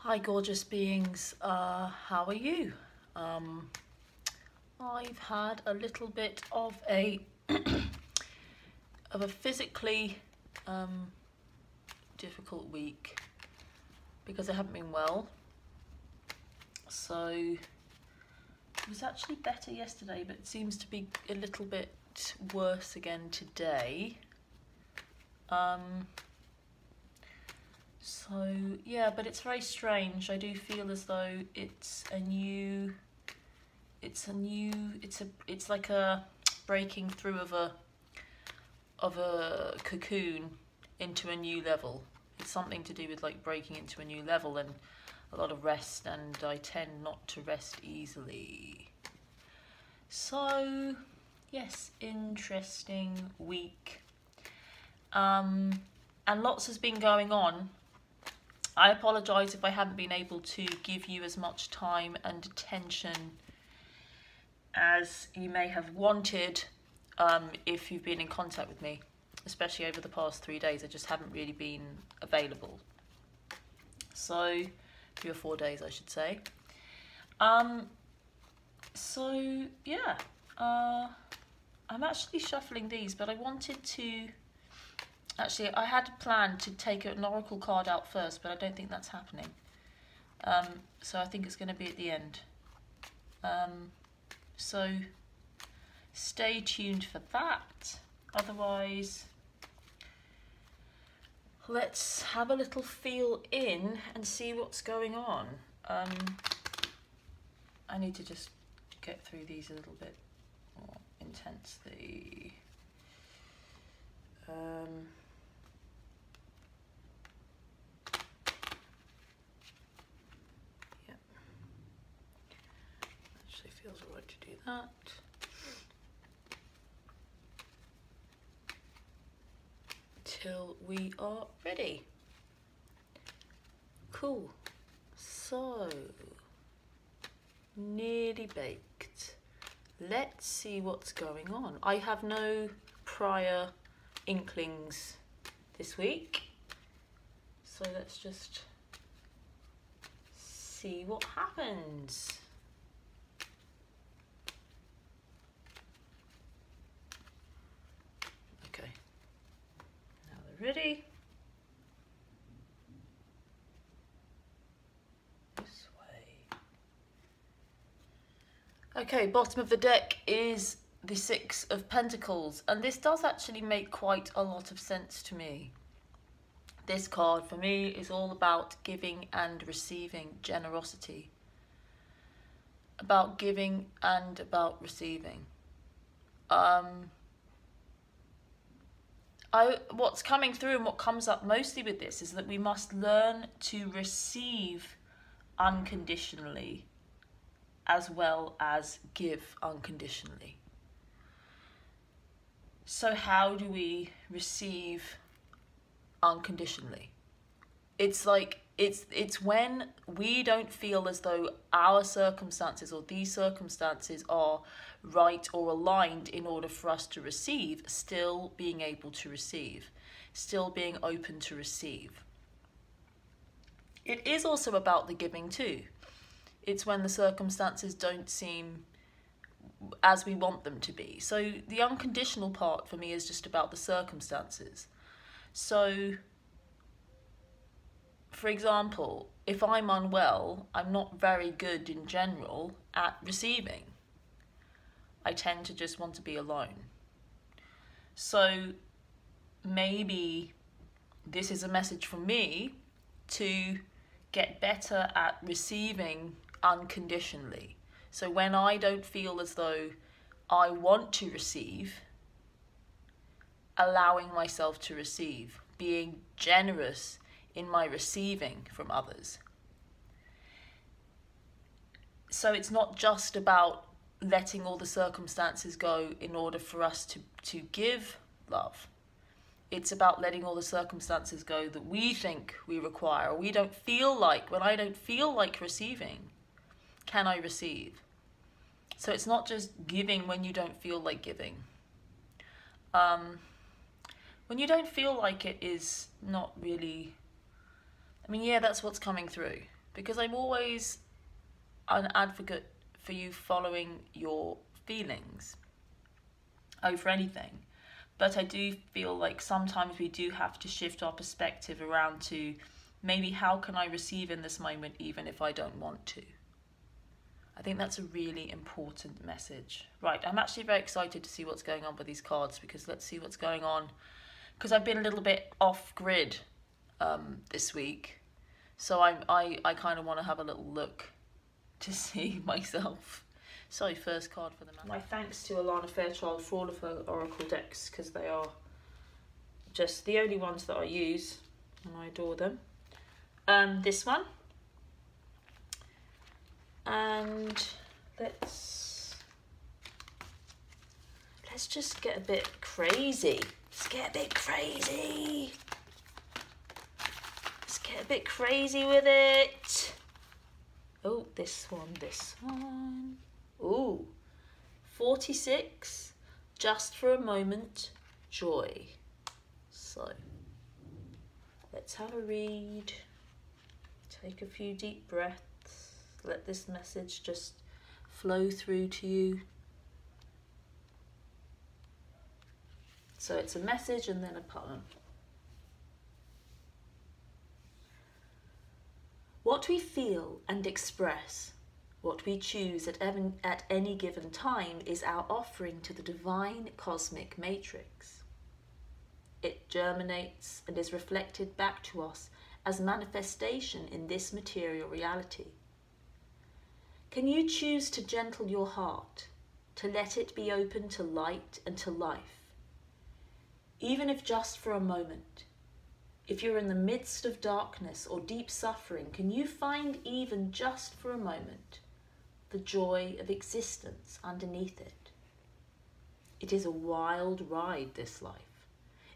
Hi gorgeous beings, how are you? I've had a little bit of a physically difficult week because I haven't been well. So it was actually better yesterday, but it seems to be a little bit worse again today. So yeah, but it's very strange. I do feel as though it's like a breaking through of a cocoon into a new level. It's something to do with like breaking into a new level and a lot of rest, and I tend not to rest easily. So yes, interesting week. And lots has been going on. I apologise if I haven't been able to give you as much time and attention as you may have wanted if you've been in contact with me, especially over the past 3 days. I just haven't really been available. So 3 or 4 days, I should say. So yeah, I'm actually shuffling these, but I wanted to... Actually, I had planned to take an oracle card out first, but I don't think that's happening. So I think it's going to be at the end. So stay tuned for that. Otherwise, let's have a little feel in and see what's going on. I need to just get through these a little bit more intensely. Feels alright to do that. Till we are ready. Cool. So, nearly baked. Let's see what's going on. I have no prior inklings this week, so let's just see what happens. Ready? This way. Okay, bottom of the deck is the Six of Pentacles, and this does actually make quite a lot of sense to me. This card for me is all about giving and receiving, generosity. About giving and about receiving. What's coming through and what comes up mostly with this is that we must learn to receive unconditionally as well as give unconditionally. So how do we receive unconditionally? It's like, it's when we don't feel as though our circumstances or these circumstances are right or aligned in order for us to receive, still being able to receive, still being open to receive. It is also about the giving too. It's when the circumstances don't seem as we want them to be. So the unconditional part for me is just about the circumstances. So for example, if I'm unwell, I'm not very good in general at receiving. I tend to just want to be alone. So maybe this is a message from me to get better at receiving unconditionally. So when I don't feel as though I want to receive, allowing myself to receive, being generous in my receiving from others. So it's not just about letting all the circumstances go in order for us to give love. It's about letting all the circumstances go that we think we require, or we don't feel like, when I don't feel like receiving, can I receive? So it's not just giving when you don't feel like giving. When you don't feel like it is not really, I mean, yeah, that's what's coming through. because I'm always an advocate for you following your feelings over anything. But I do feel like sometimes we do have to shift our perspective around to maybe how can I receive in this moment even if I don't want to. I think that's a really important message. Right, I'm actually very excited to see what's going on with these cards, because let's see what's going on. Because I've been a little bit off grid this week. So I kind of want to have a little look to see myself. So first card for the man. My thanks to Alana Fairchild for all of her Oracle decks, because they are just the only ones that I use and I adore them. This one. And let's just get a bit crazy. Let's get a bit crazy. Let's get a bit crazy with it. Oh, this one. Ooh, 46, just for a moment, joy. So, let's have a read. Take a few deep breaths. Let this message just flow through to you. So it's a message and then a poem. What we feel and express, what we choose at any given time, is our offering to the divine cosmic matrix. It germinates and is reflected back to us as manifestation in this material reality. Can you choose to gentle your heart, to let it be open to light and to life? Even if just for a moment. If you're in the midst of darkness or deep suffering, can you find, even just for a moment, the joy of existence underneath it? It is a wild ride, this life.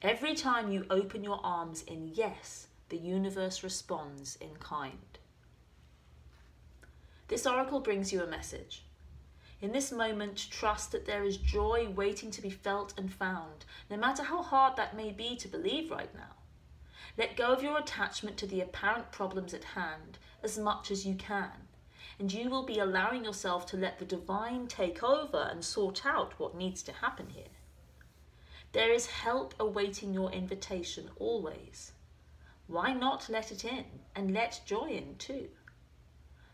Every time you open your arms in yes, the universe responds in kind. This oracle brings you a message. In this moment, trust that there is joy waiting to be felt and found, no matter how hard that may be to believe right now. Let go of your attachment to the apparent problems at hand as much as you can, and you will be allowing yourself to let the divine take over and sort out what needs to happen here. There is help awaiting your invitation always. Why not let it in and let joy in too?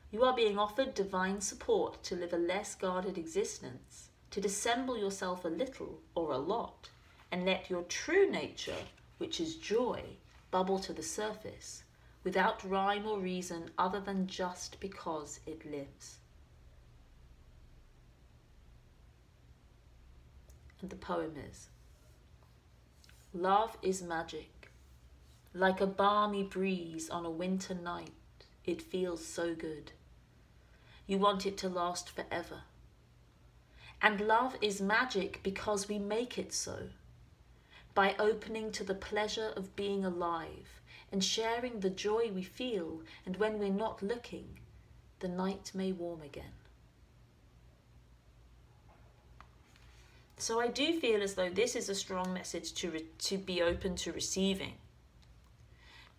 You are being offered divine support to live a less guarded existence, to dissemble yourself a little or a lot, and let your true nature, which is joy, bubble to the surface, without rhyme or reason other than just because it lives. And the poem is: love is magic. Like a balmy breeze on a winter night, it feels so good. You want it to last forever. And love is magic because we make it so. By opening to the pleasure of being alive and sharing the joy we feel, and when we're not looking, the night may warm again. So I do feel as though this is a strong message to be open to receiving.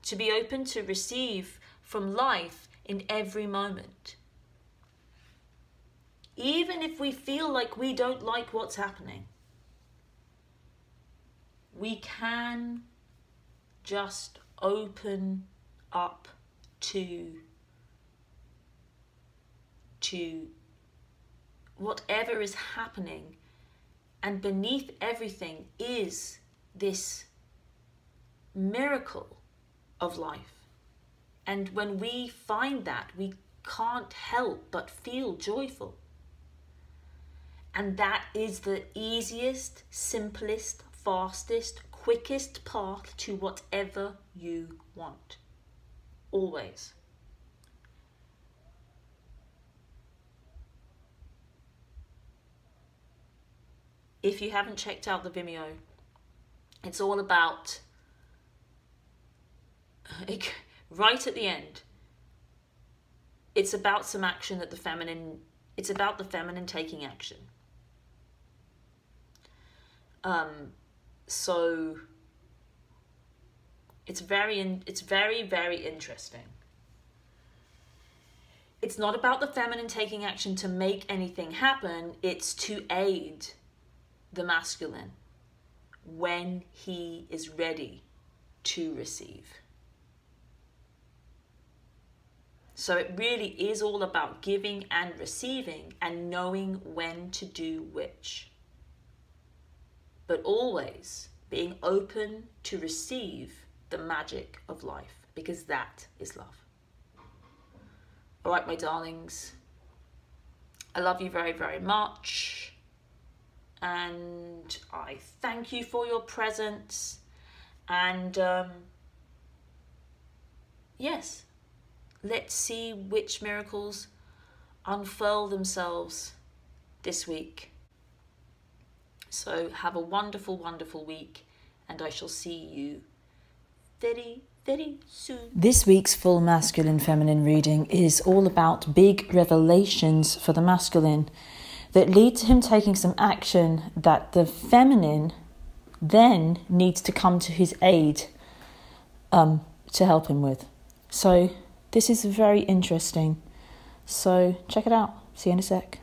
To be open to receive from life in every moment. Even if we feel like we don't like what's happening, we can just open up to whatever is happening, and beneath everything is this miracle of life. And when we find that, we can't help but feel joyful. And that is the easiest, simplest, fastest, quickest path to whatever you want. Always. If you haven't checked out the Vimeo, it's all about, right at the end, it's about some action that the feminine, it's about the feminine taking action. So it's very, very interesting. It's not about the feminine taking action to make anything happen. It's to aid the masculine when he is ready to receive. So it really is all about giving and receiving and knowing when to do which. But always being open to receive the magic of life, because that is love. All right, my darlings. I love you very, very much. And I thank you for your presence. And yes, let's see which miracles unfurl themselves this week. So have a wonderful, wonderful week, and I shall see you very, very soon. This week's full masculine feminine reading is all about big revelations for the masculine that lead to him taking some action that the feminine then needs to come to his aid to help him with. So this is very interesting. So check it out. See you in a sec.